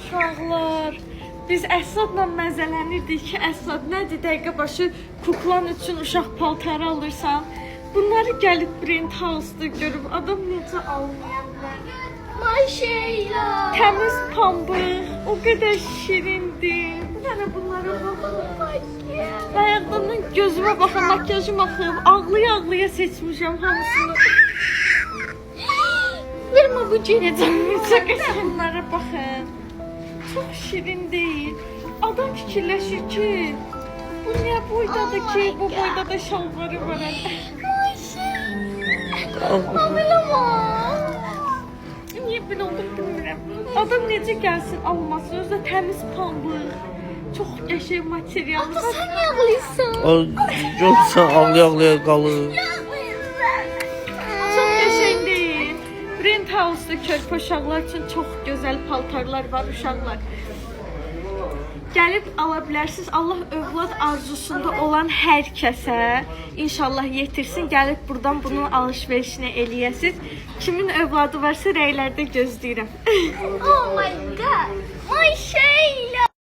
uşaqlar. Biz Əsadla məzələnirdik ki, Əsad nədir dəqiqə başı kuklan üçün uşaq paltarı alırsan. Bunları gəlib Brent House-da görüb adam necə almaya bilər? Maşayla. Təmiz pambıq, o qədər şirindir. Yəni bunlara baxın. Bayaqdan gözümə baxın, makyajım axıb, ağlaya-ağlaya seçmişəm hamısını. Vermə bu cürəcəm. Bunlara baxın. Çox şirin deyil. Adam fikirləşir ki, bu niyə boydadır ki, bu boyda da şalvarı var. Mamilama. Niyə belə oldu bilmirəm. Adam necə gəlsin almasın, özü də təmiz pambıq. Çox qəşəng material. Ata sən niyə ağlayırsan? O görsən ağlaya-ağlaya qalır. Çox qəşəng deyil. Brent House-da körpə uşaqlar üçün çox gözəl paltarlar var uşaqlar. Gəlib ala bilərsiniz. Allah övlad arzusunda olan hər kəsə inşallah yetirsin. Gəlib buradan bunun alış-verişini eləyəsiniz. Kimin övladı varsa rəylərdə gözləyirəm. Oh my god. Maşayla.